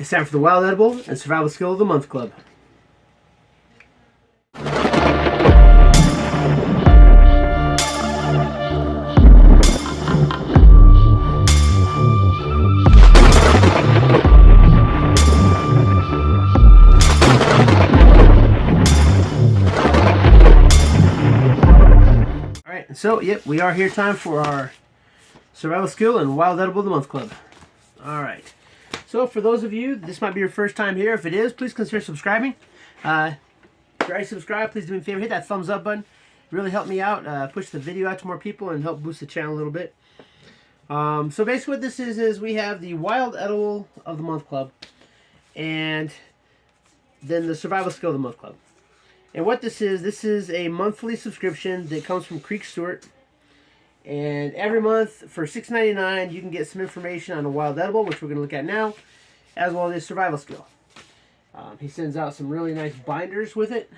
It's time for the Wild Edible and Survival Skill of the Month Club. Alright, so, yep, we are here time for our Survival Skill and Wild Edible of the Month Club. Alright. So, for those of you, this might be your first time here. If it is, please consider subscribing. If you're already subscribed, please do me a favor. Hit that thumbs up button. It really help me out, push the video out to more people, and help boost the channel a little bit. So, basically what this is we have the Wild Edible of the Month Club. And then the Survival Skill of the Month Club. And what this is a monthly subscription that comes from Creek Stewart. And every month for $6.99 you can get some information on a wild edible, which we're going to look at now, as well as survival skill. He sends out some really nice binders with it.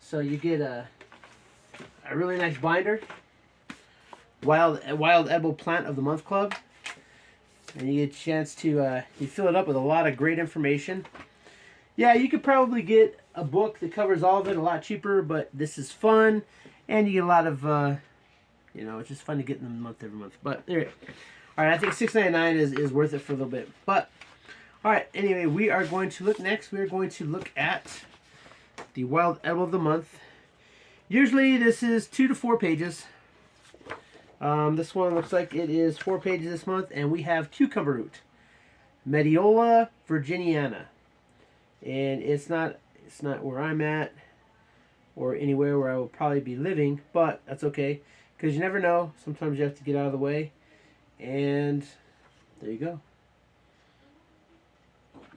So you get a really nice binder. Wild Edible Plant of the Month Club. And you get a chance to you fill it up with a lot of great information. Yeah, you could probably get a book that covers all of it a lot cheaper, but this is fun, and you get a lot of, you know, it's just fun to get in the month every month. But anyway, all right, I think $6.99 is worth it for a little bit. But all right, anyway, we are going to look next. We are going to look at the Wild Edible of the Month. Usually, this is 2 to 4 pages. This one looks like it is 4 pages this month, and we have cucumber root, Mediola virginiana. And it's not where I'm at or anywhere where I will probably be living, but that's okay because you never know. Sometimes you have to get out of the way, and there you go.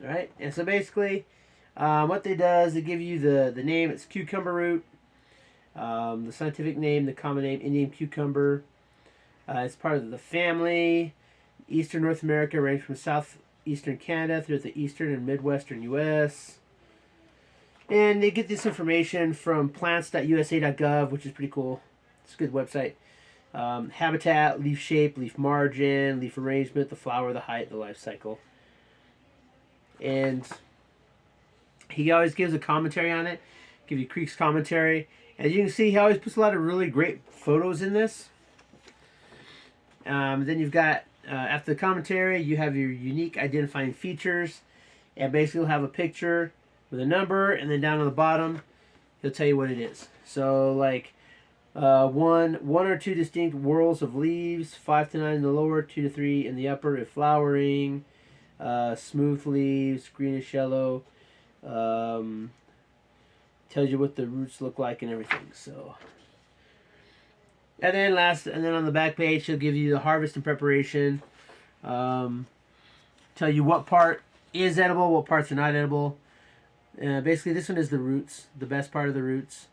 All right, and so basically what they do is they give you the name. It's cucumber root, the scientific name, the common name, Indian cucumber. It's part of the family. Eastern North America, ranged from southeastern Canada through the eastern and midwestern U.S. And they get this information from plants.usa.gov, which is pretty cool. It's a good website. Habitat, leaf shape, leaf margin, leaf arrangement, the flower, the height, the life cycle. And he always gives a commentary on it. Give you Creek's commentary. As you can see, he always puts a lot of really great photos in this. Then you've got, after the commentary, you have your unique identifying features. And basically you'll have a picture with a number, and then down on the bottom, he'll tell you what it is. So, like, one or two distinct whorls of leaves, 5 to 9 in the lower, 2 to 3 in the upper, if flowering, smooth leaves, greenish yellow, tells you what the roots look like and everything. So, and then on the back page, she'll give you the harvest and preparation, tell you what part is edible, what parts are not edible. Basically, this one is the roots, the best part of the roots.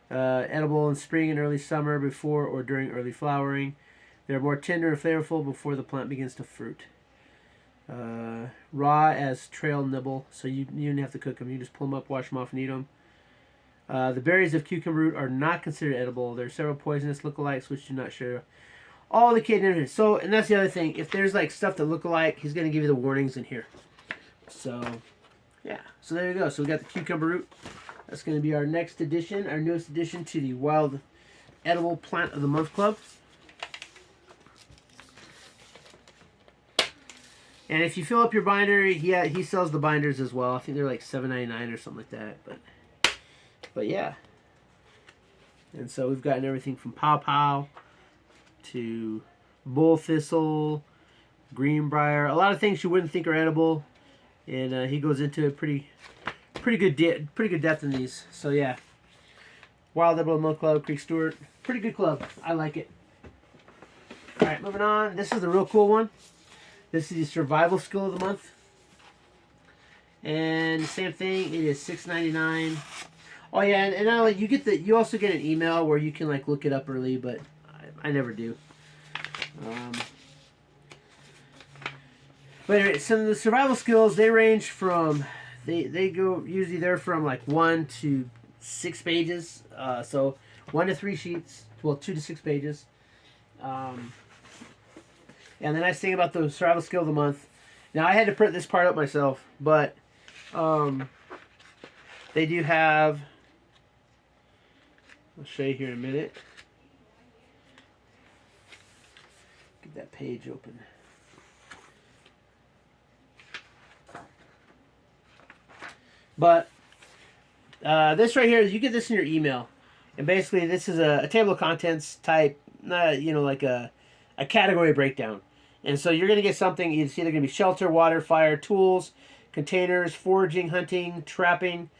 Edible in spring and early summer, before or during early flowering. They're more tender and flavorful before the plant begins to fruit. Raw as trail nibble, so you don't have to cook them. You just pull them up, wash them off, and eat them. The berries of cucumber root are not considered edible. There are several poisonous lookalikes which do not share all the kid. So, and that's the other thing. If there's like stuff that look alike, he's going to give you the warnings in here. So, yeah. So there you go. So we got the cucumber root. That's going to be our next edition, our newest addition to the Wild Edible Plant of the Month Club. And if you fill up your binder, he sells the binders as well. I think they're like $7.99 or something like that. But yeah. And so we've gotten everything from pawpaw to bull thistle, greenbrier, a lot of things you wouldn't think are edible. And he goes into a pretty good depth in these. So yeah, Wild Edible Month Club, Creek Stewart, pretty good club. I like it. All right, moving on. This is the real cool one. This is the Survival Skill of the Month, and the same thing. It is $6.99. Oh yeah, and not only you also get an email where you can like look it up early, but I never do. But anyway, some of the survival skills, they range from, they go, usually they're from like 1 to 6 pages. So 1 to 3 sheets, well 2 to 6 pages. And the nice thing about the survival skill of the month, now I had to print this part up myself, but they do have, I'll show you here in a minute. Get that page open. But this right here, you get this in your email. And basically this is a table of contents type, like a category breakdown. And so you're going to get something, it's either going to be shelter, water, fire, tools, containers, foraging, hunting, trapping,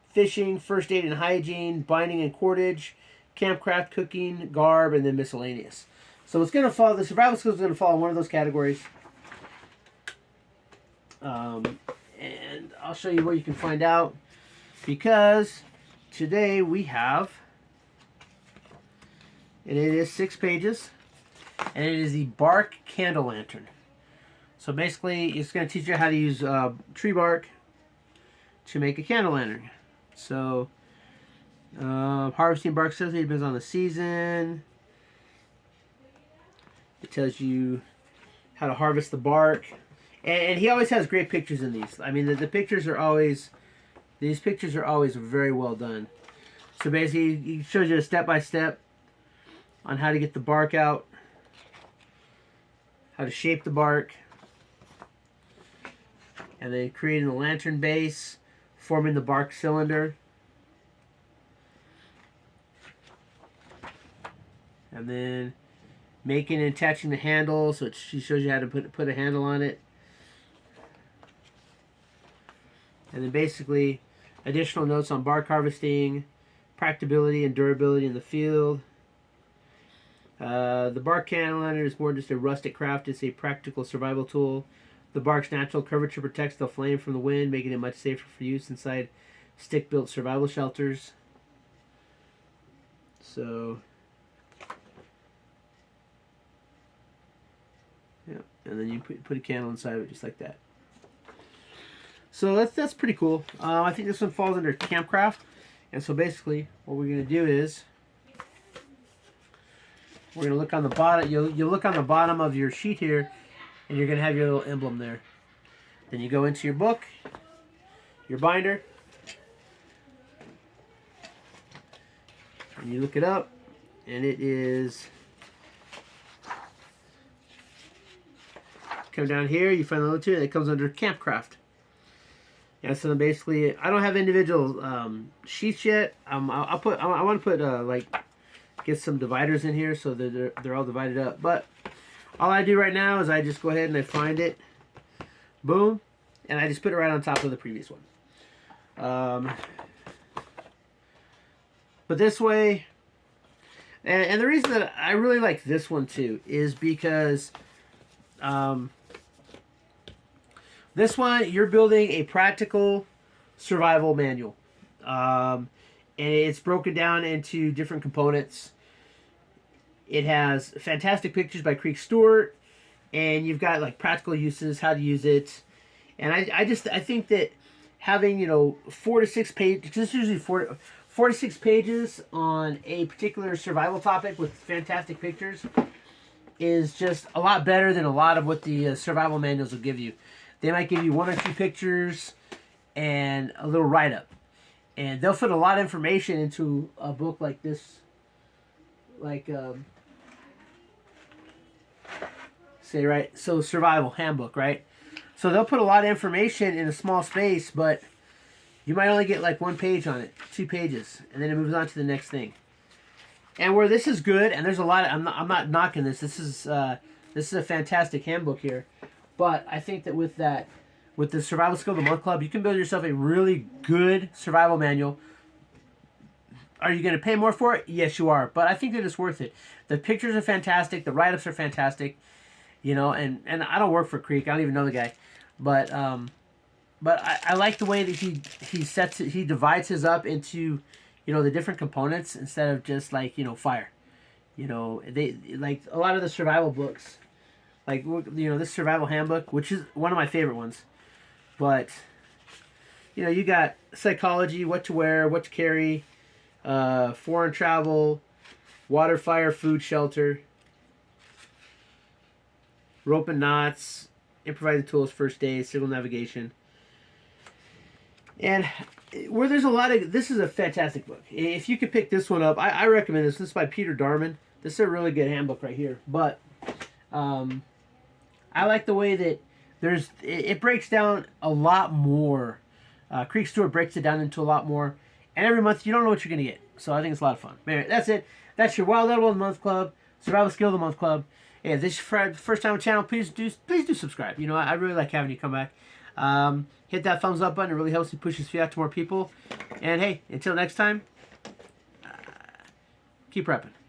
fishing, first aid and hygiene, binding and cordage, campcraft, cooking, garb, and then miscellaneous. So it's going to follow, the survival skills is going to fall in one of those categories. And I'll show you where you can find out, because today we have, and it is 6 pages, and it is the bark candle lantern. So basically it's going to teach you how to use tree bark to make a candle lantern. So harvesting bark simply depends on the season. It tells you how to harvest the bark. And he always has great pictures in these. I mean, the pictures are always, these pictures are always very well done. So basically, he shows you a step-by-step on how to get the bark out, how to shape the bark, and then creating the lantern base, forming the bark cylinder, and then making and attaching the handle. So she shows you how to put a handle on it. And then basically additional notes on bark harvesting, practicability and durability in the field. The bark candle lantern is more just a rustic craft. It's a practical survival tool. The bark's natural curvature protects the flame from the wind, making it much safer for use inside stick-built survival shelters. So, yeah, and then you put a candle inside of it just like that. So that's pretty cool. I think this one falls under Campcraft. And so basically what we're going to do is we're going to look on the bottom. You'll look on the bottom of your sheet here, and you're going to have your little emblem there. Then you go into your book, your binder, and you look it up, and it is, come down here, you find the little two, and it comes under Campcraft. Yeah, so basically, I don't have individual sheets yet. I want to put get some dividers in here so that they're all divided up. But all I do right now is I just go ahead and I find it, boom, and I just put it right on top of the previous one. But this way, and the reason that I really like this one too is because this one, you're building a practical survival manual. And it's broken down into different components. It has fantastic pictures by Creek Stewart. And you've got like practical uses, how to use it. And I think that having, 4 to 6 pages, because it's usually 4 to 6 pages on a particular survival topic with fantastic pictures is just a lot better than a lot of what the survival manuals will give you. They might give you 1 or 2 pictures and a little write-up. And they'll put a lot of information into a book like this. Survival handbook, right? So they'll put a lot of information in a small space, but you might only get like 1 page on it, 2 pages, and then it moves on to the next thing. And where this is good, and there's a lot of, I'm not knocking this. This is a fantastic handbook here. But I think that with the Survival Skill of the Month Club, you can build yourself a really good survival manual. Are you going to pay more for it? Yes, you are. But I think that it's worth it. The pictures are fantastic. The write-ups are fantastic. And I don't work for Creek. I don't even know the guy. But I like the way that he divides his up into, the different components instead of just fire. They like a lot of the survival books. This survival handbook, which is one of my favorite ones. But, you got psychology, what to wear, what to carry, foreign travel, water, fire, food, shelter. rope and knots, improvising tools, first aid, signal navigation. And where there's a lot of, this is a fantastic book. If you could pick this one up, I recommend this. This is by Peter Darman. This is a really good handbook right here. But I like the way that it breaks down a lot more. Creek Stewart breaks it down into a lot more. And every month you don't know what you're going to get. So I think it's a lot of fun. Anyway, that's it. That's your Wild Edible of the Month Club, Survival Skill of the Month Club. Yeah, if this is your first time on the channel, please do subscribe. You know, I really like having you come back. Hit that thumbs up button. It really helps me push this video out to more people. And hey, until next time, keep prepping.